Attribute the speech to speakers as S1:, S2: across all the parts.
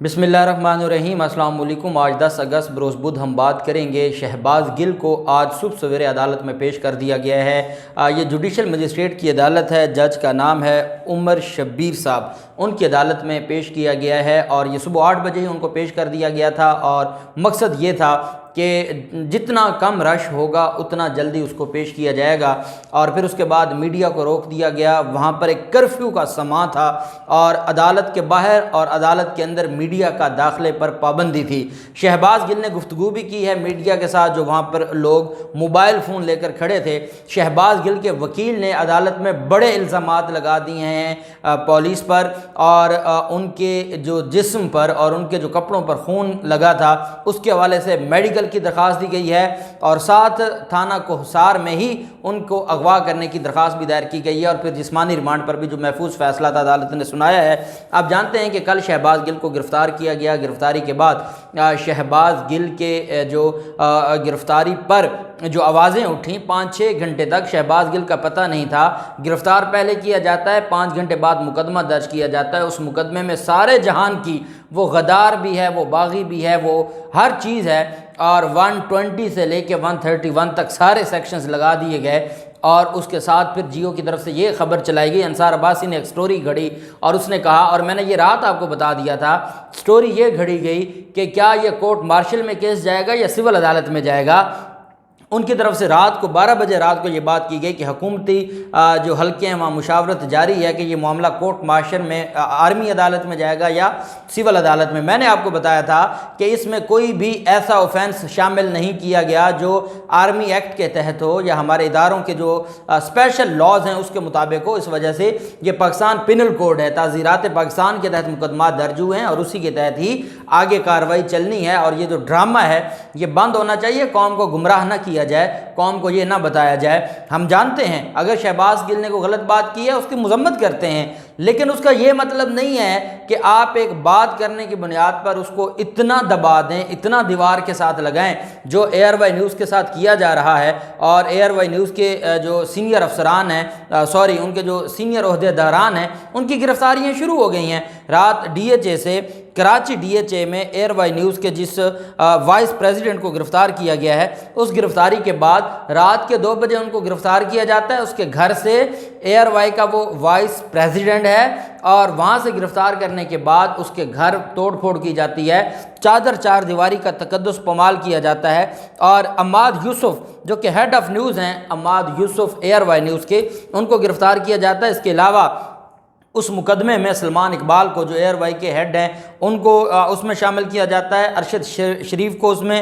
S1: بسم اللہ الرحمن الرحیم۔ السلام علیکم۔ آج 10 اگست بروز بدھ ہم بات کریں گے شہباز گل کو آج صبح سویرے عدالت میں پیش کر دیا گیا ہے۔ یہ جوڈیشل مجسٹریٹ کی عدالت ہے، جج کا نام ہے عمر شبیر صاحب، ان کی عدالت میں پیش کیا گیا ہے اور یہ صبح 8 بجے ہی ان کو پیش کر دیا گیا تھا اور مقصد یہ تھا کہ جتنا کم رش ہوگا اتنا جلدی اس کو پیش کیا جائے گا، اور پھر اس کے بعد میڈیا کو روک دیا گیا۔ وہاں پر ایک کرفیو کا سماں تھا اور عدالت کے باہر اور عدالت کے اندر میڈیا کا داخلے پر پابندی تھی۔ شہباز گل نے گفتگو بھی کی ہے میڈیا کے ساتھ، جو وہاں پر لوگ موبائل فون لے کر کھڑے تھے۔ شہباز گل کے وکیل نے عدالت میں بڑے الزامات لگا دیے ہیں پولیس پر، اور ان کے جو جسم پر اور ان کے جو کپڑوں پر خون لگا تھا اس کے حوالے سے میڈیکل کی درخواست دی گئی ہے، اور ساتھ تھانہ کوہسار میں ہی ان کو اغوا کرنے کی درخواست بھی دائر کی گئی ہے، اور پھر جسمانی ریمانڈ پر بھی جو محفوظ فیصلہ تھا عدالت نے سنایا ہے۔ آپ جانتے ہیں کہ کل شہباز گل کو گرفتار کیا گیا۔ گرفتاری کے بعد شہباز گل کے جو گرفتاری پر جو آوازیں اٹھیں، 5-6 گھنٹے تک شہباز گل کا پتہ نہیں تھا۔ گرفتار پہلے کیا جاتا ہے، 5 گھنٹے بعد مقدمہ درج کیا جاتا ہے۔ اس مقدمے میں سارے جہان کی وہ غدار بھی ہے، وہ باغی بھی ہے، وہ ہر چیز ہے، اور 120 سے لے کے 131 تک سارے سیکشنز لگا دیے گئے۔ اور اس کے ساتھ پھر جیو کی طرف سے یہ خبر چلائی گئی، انصار عباسی نے ایک سٹوری گھڑی اور اس نے کہا، اور میں نے یہ رات آپ کو بتا دیا تھا، سٹوری یہ گھڑی گئی کہ کیا یہ کورٹ مارشل میں کیس جائے گا یا سول عدالت میں جائے گا۔ ان کی طرف سے رات کو 12 بجے رات کو یہ بات کی گئی کہ حکومتی جو حلقے ہیں وہاں مشاورت جاری ہے کہ یہ معاملہ کورٹ مارشل میں آرمی عدالت میں جائے گا یا سول عدالت میں۔ میں نے آپ کو بتایا تھا کہ اس میں کوئی بھی ایسا اوفینس شامل نہیں کیا گیا جو آرمی ایکٹ کے تحت ہو یا ہمارے اداروں کے جو اسپیشل لاز ہیں اس کے مطابق ہو۔ اس وجہ سے یہ پاکستان پینل کوڈ ہے، تعزیرات پاکستان کے تحت مقدمات درج ہوئے ہیں اور اسی کے تحت ہی آگے کارروائی چلنی ہے، اور یہ جو ڈرامہ ہے یہ بند ہونا چاہیے۔ قوم کو گمراہ نہ کیا جائے، قوم کو یہ نہ بتایا جائے۔ ہم جانتے ہیں اگر شہباز گل نے کوئی غلط بات کی ہے اس کی مذمت کرتے ہیں، لیکن اس کا یہ مطلب نہیں ہے کہ آپ ایک بات کرنے کی بنیاد پر اس کو اتنا دبا دیں، اتنا دیوار کے ساتھ لگائیں، جو ایئر وائی نیوز کے ساتھ کیا جا رہا ہے۔ اور ایئر وائی نیوز کے جو سینئر افسران ہیں، ان کے جو سینئر عہدے داران ہیں، ان کی گرفتاریاں شروع ہو گئی ہیں۔ رات ڈی ایچ اے سے کراچی ڈی ایچ اے میں ایئر وائی نیوز کے جس وائس پریزیڈنٹ کو گرفتار کیا گیا ہے، اس گرفتاری کے بعد رات کے 2 بجے ان کو گرفتار کیا جاتا ہے۔ اس کے گھر سے ایئر وائی کا وہ وائس پریزیڈنٹ ہے، اور وہاں سے گرفتار کرنے کے بعد اس کے گھر توڑ پھوڑ کی جاتی ہے، چار دیواری کا تقدس پامال کیا جاتا ہے، اور عماد یوسف جو کہ ہیڈ آف نیوز ہیں، عماد یوسف ایئر وائی نیوز کے، ان کو گرفتار کیا جاتا ہے۔ اس کے علاوہ اس مقدمے میں سلمان اقبال کو جو ایئر وائی کے ہیڈ ہیں ان کو اس میں شامل کیا جاتا ہے، ارشد شریف کو اس میں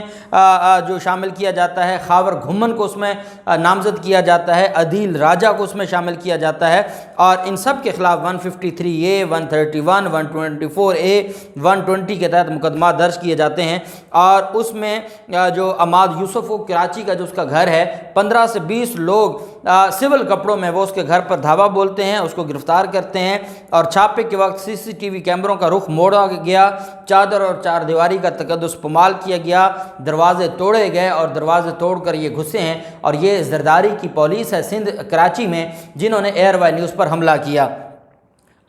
S1: جو شامل کیا جاتا ہے، خاور گھمن کو اس میں نامزد کیا جاتا ہے، عدیل راجہ کو اس میں شامل کیا جاتا ہے، اور ان سب کے خلاف 153A 131 124A 120 کے تحت مقدمات درج کیے جاتے ہیں۔ اور اس میں جو عماد یوسف کو کراچی کا جو اس کا گھر ہے، 15 سے 20 لوگ سول کپڑوں میں وہ اس کے گھر پر دھاوا بولتے ہیں، اس کو گرفتار کرتے ہیں، اور چھاپے کے وقت CCTV کیمروں کا رخ موڑا گیا، چادر اور 4 دیواری کا تقدس پامال کیا گیا، دروازے توڑے گئے اور دروازے توڑ کر یہ گھسے ہیں، اور یہ زرداری کی پولیس ہے سندھ کراچی میں جنہوں نے ایئر وائی نیوز پر حملہ کیا۔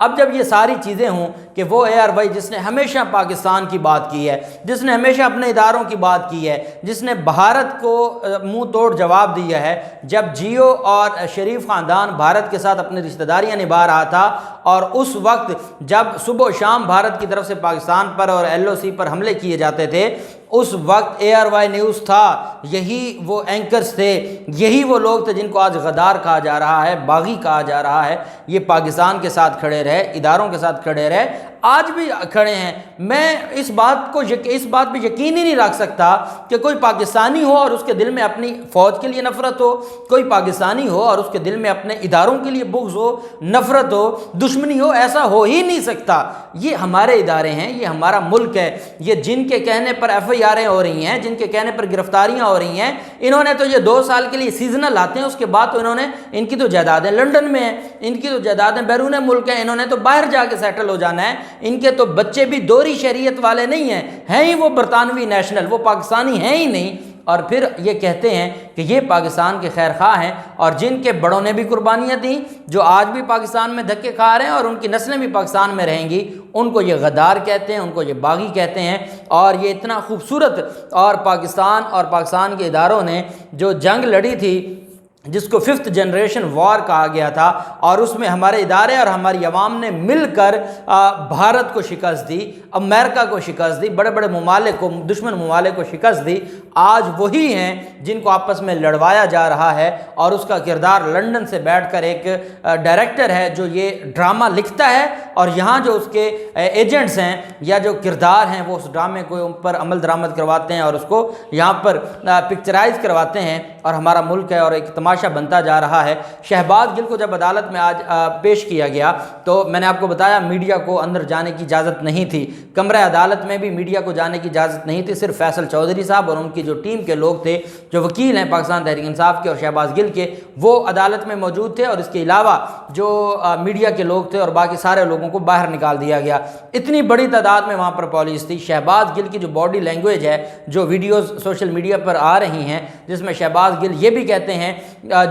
S1: اب جب یہ ساری چیزیں ہوں کہ وہ ایئر وائی جس نے ہمیشہ پاکستان کی بات کی ہے، جس نے ہمیشہ اپنے اداروں کی بات کی ہے، جس نے بھارت کو منہ توڑ جواب دیا ہے، جب جیو اور شریف خاندان بھارت کے ساتھ اپنی رشتہ داریاں نبھا رہا تھا، اور اس وقت جب صبح و شام بھارت کی طرف سے پاکستان پر اور LOC پر حملے کیے جاتے تھے، اس وقت ایئر وائی نیوز تھا، یہی وہ اینکرز تھے، یہی وہ لوگ تھے جن کو آج غدار کہا جا رہا ہے، باغی کہا جا رہا ہے۔ یہ پاکستان کے ساتھ کھڑے رہے، اداروں کے ساتھ کھڑے رہے، آج بھی کھڑے ہیں۔ میں اس بات پہ یقین ہی نہیں رکھ سکتا کہ کوئی پاکستانی ہو اور اس کے دل میں اپنی فوج کے لیے نفرت ہو، کوئی پاکستانی ہو اور اس کے دل میں اپنے اداروں کے لیے بغض ہو، نفرت ہو، دشمنی ہو۔ ایسا ہو ہی نہیں سکتا۔ یہ ہمارے ادارے ہیں، یہ ہمارا ملک ہے۔ یہ جن کے کہنے پر FIR ہو رہی ہیں، جن کے کہنے پر گرفتاریاں ہو رہی ہیں، انہوں نے تو یہ 2 سال کے لیے سیزنل آتے ہیں، اس کے بعد تو ان کی تو جائیدادیں لندن میں ہیں، ان کی تو جائیدادیں بیرون ملک ہیں، انہوں نے تو باہر جا کے سیٹل ہو جانا ہے۔ ان کے تو بچے بھی دوہری شہریت والے نہیں ہیں ہی وہ برطانوی نیشنل، وہ پاکستانی ہیں ہی نہیں۔ اور پھر یہ کہتے ہیں کہ یہ پاکستان کے خیر خواہ ہیں اور جن کے بڑوں نے بھی قربانیاں دیں، جو آج بھی پاکستان میں دھکے کھا رہے ہیں اور ان کی نسلیں بھی پاکستان میں رہیں گی، ان کو یہ غدار کہتے ہیں، ان کو یہ باغی کہتے ہیں۔ اور یہ اتنا خوبصورت اور پاکستان کے اداروں نے جو جنگ لڑی تھی جس کو 5th جنریشن وار کہا گیا تھا، اور اس میں ہمارے ادارے اور ہماری عوام نے مل کر بھارت کو شکست دی، امریکہ کو شکست دی، بڑے بڑے ممالک کو، دشمن ممالک کو شکست دی، آج وہی ہیں جن کو آپس میں لڑوایا جا رہا ہے۔ اور اس کا کردار لندن سے بیٹھ کر ایک ڈائریکٹر ہے جو یہ ڈرامہ لکھتا ہے، اور یہاں جو اس کے ایجنٹس ہیں یا جو کردار ہیں وہ اس ڈرامے کو اوپر عمل درآمد کرواتے ہیں اور اس کو یہاں پر پکچرائز کرواتے ہیں، اور ہمارا ملک ہے اور ایک تماشا بنتا جا رہا ہے۔ شہباز گل کو جب عدالت میں آج پیش کیا گیا تو میں نے آپ کو بتایا میڈیا کو اندر جانے کی اجازت نہیں تھی، کمرہ عدالت میں بھی میڈیا کو جانے کی اجازت نہیں تھی، صرف فیصل چودھری صاحب اور ان کی جو ٹیم کے لوگ تھے، جو وکیل ہیں پاکستان تحریک انصاف کے اور شہباز گل کے، وہ عدالت میں موجود تھے، اور اس کے علاوہ جو میڈیا کے لوگ تھے اور باقی سارے لوگوں کو باہر نکال دیا گیا۔ اتنی بڑی تعداد میں وہاں پر پولیس تھی۔ شہباز گل کی جو باڈی لینگویج ہے، جو ویڈیوز سوشل میڈیا پر آ رہی ہیں، جس میں شہباز گل یہ بھی کہتے ہیں،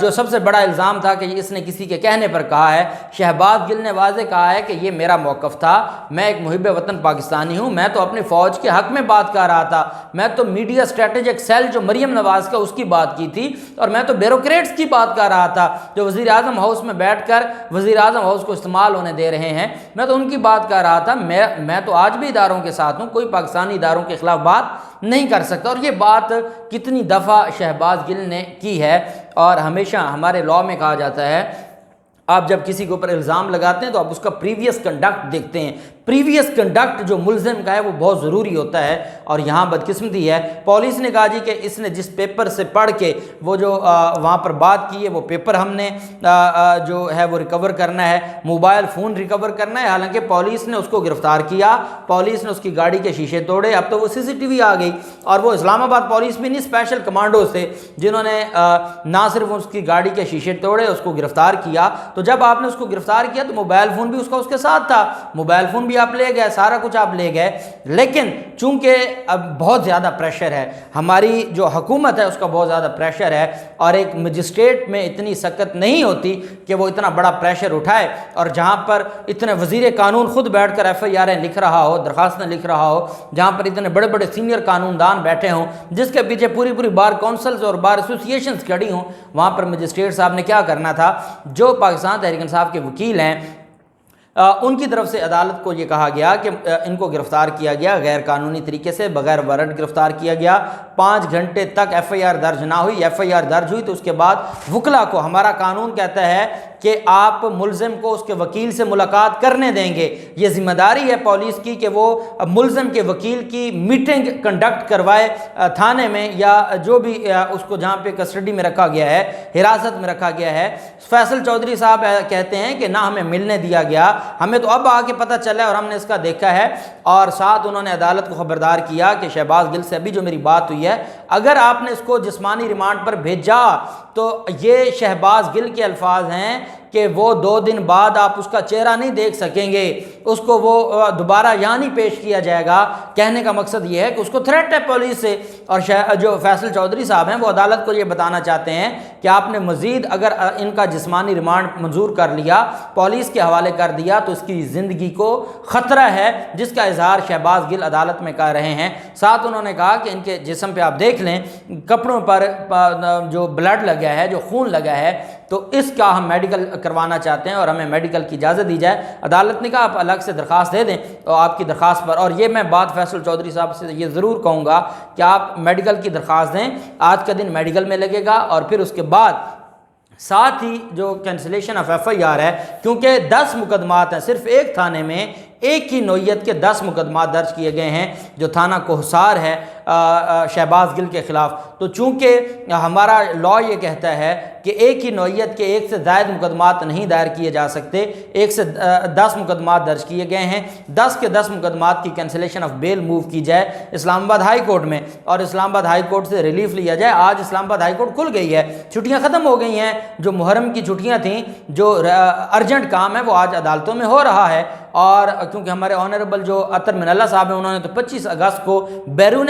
S1: جو سب سے بڑا الزام تھا کہ اس نے کسی کے کہنے پر کہا ہے، شہباز گل نے واضح کہا ہے کہ یہ میرا موقف تھا، میں ایک محب وطن پاکستانی ہوں، میں تو اپنی فوج کے حق میں بات کر رہا تھا، میں تو میڈیا اسٹریٹجک سیل جو مریم نواز کا اس کی بات کی تھی، اور میں تو بیوروکریٹس کی بات کر رہا تھا جو وزیر اعظم ہاؤس میں بیٹھ کر وزیر اعظم ہاؤس کو استعمال ہونے دے رہے ہیں، میں تو ان کی بات کر رہا تھا، میں تو آج بھی اداروں کے ساتھ ہوں، کوئی پاکستانی اداروں کے خلاف بات نہیں کر سکتا۔ اور یہ بات کتنی دفعہ شہباز گل نے کی ہے، اور ہمیشہ ہمارے لاء میں کہا جاتا ہے آپ جب کسی کے اوپر الزام لگاتے ہیں تو آپ اس کا پریویس کنڈکٹ دیکھتے ہیں، پریویس کنڈکٹ جو ملزم کا ہے وہ بہت ضروری ہوتا ہے۔ اور یہاں بدقسمتی ہے، پولیس نے کہا جی کہ اس نے جس پیپر سے پڑھ کے وہ جو وہاں پر بات کی ہے وہ پیپر ہم نے جو ہے وہ ریکور کرنا ہے، موبائل فون ریکور کرنا ہے، حالانکہ پولیس نے اس کو گرفتار کیا، پولیس نے اس کی گاڑی کے شیشے توڑے، اب تو وہ CCTV آ گئی، اور وہ اسلام آباد پولیس بھی نہیں، اسپیشل کمانڈوز تھے جنہوں نے نہ صرف اس کی گاڑی کے شیشے توڑے، اس کو گرفتار کیا۔ تو جب آپ نے اس کو گرفتار کیا تو موبائل فون بھی اس کے ساتھ تھا، موبائل فون بھی آپ لے گئے، سارا کچھ آپ لے گئے، لیکن چونکہ اب بہت زیادہ پریشر ہے، ہماری جو حکومت ہے اس کا بہت زیادہ پریشر ہے، اور ایک مجسٹریٹ میں اتنی سکت نہیں ہوتی کہ وہ اتنا بڑا پریشر اٹھائے، اور جہاں پر اتنے وزیر قانون خود بیٹھ کر FIR لکھ رہا ہو، درخواستیں لکھ رہا ہو، جہاں پر اتنے بڑے بڑے سینئر قانون دان بیٹھے ہوں، جس کے پیچھے پوری بار کونسلز اور بار ایسوسیشنز کھڑی ہوں، وہاں پر مجسٹریٹ صاحب نے کیا کرنا تھا؟ جو پاکستان تحریک انصاف کے وکیل ہیں ان کی طرف سے عدالت کو یہ کہا گیا کہ ان کو گرفتار کیا گیا غیر قانونی طریقے سے، بغیر وارنٹ گرفتار کیا گیا، 5 گھنٹے تک FIR درج نہ ہوئی، FIR درج ہوئی تو اس کے بعد وکلا کو ہمارا قانون کہتا ہے کہ آپ ملزم کو اس کے وکیل سے ملاقات کرنے دیں گے، یہ ذمہ داری ہے پولیس کی کہ وہ ملزم کے وکیل کی میٹنگ کنڈکٹ کروائے تھانے میں، یا جو بھی اس کو جہاں پہ کسٹڈی میں رکھا گیا ہے، حراست میں رکھا گیا ہے۔ فیصل چودھری صاحب کہتے ہیں کہ نہ ہمیں ملنے دیا گیا، ہمیں تو اب آگے پتہ چلا ہے اور ہم نے اس کا دیکھا ہے، اور ساتھ انہوں نے عدالت کو خبردار کیا کہ شہباز گل سے ابھی جو میری بات ہوئی ہے، اگر آپ نے اس کو جسمانی ریمانڈ پر بھیجا تو یہ شہباز گل کے الفاظ ہیں کہ وہ 2 دن بعد آپ اس کا چہرہ نہیں دیکھ سکیں گے، اس کو وہ دوبارہ یہاں نہیں پیش کیا جائے گا۔ کہنے کا مقصد یہ ہے کہ اس کو تھریٹ ہے پولیس سے، اور جو فیصل چودھری صاحب ہیں وہ عدالت کو یہ بتانا چاہتے ہیں کہ آپ نے مزید اگر ان کا جسمانی ریمانڈ منظور کر لیا، پولیس کے حوالے کر دیا تو اس کی زندگی کو خطرہ ہے، جس کا اظہار شہباز گل عدالت میں کر رہے ہیں۔ ساتھ انہوں نے کہا کہ ان کے جسم پہ آپ دیکھ لیں، کپڑوں پر جو بلڈ لگا ہے، جو خون لگا ہے، تو اس کا ہم میڈیکل کروانا چاہتے ہیں اور ہمیں میڈیکل کی اجازت دی جائے۔ عدالت نے کہا آپ الگ سے درخواست دے دیں، تو آپ کی درخواست پر، اور یہ میں بات فیصل چودھری صاحب سے یہ ضرور کہوں گا کہ آپ میڈیکل کی درخواست دیں، آج کا دن میڈیکل میں لگے گا، اور پھر اس کے بعد ساتھ ہی جو کینسلیشن آف FIR ہے، کیونکہ 10 مقدمات ہیں، صرف ایک تھانے میں ایک ہی نوعیت کے 10 مقدمات درج کیے گئے ہیں، جو تھانہ کوہسار ہے شہباز گل کے خلاف۔ تو چونکہ ہمارا لاء یہ کہتا ہے کہ ایک ہی نوعیت کے 1 سے زائد مقدمات نہیں دائر کیے جا سکتے، 1 سے 10 مقدمات درج کیے گئے ہیں، 10 کے 10 مقدمات کی کینسلیشن آف بیل موو کی جائے اسلام آباد ہائی کورٹ میں، اور اسلام آباد ہائی کورٹ سے ریلیف لیا جائے۔ آج اسلام آباد ہائی کورٹ کھل گئی ہے، چھٹیاں ختم ہو گئی ہیں، جو محرم کی چھٹیاں تھیں، جو ارجنٹ کام ہے وہ آج عدالتوں میں ہو رہا ہے، اور کیونکہ ہمارے آنریبل جو عطر من اللہ صاحب ہیں، انہوں نے تو 25 اگست کو بیرون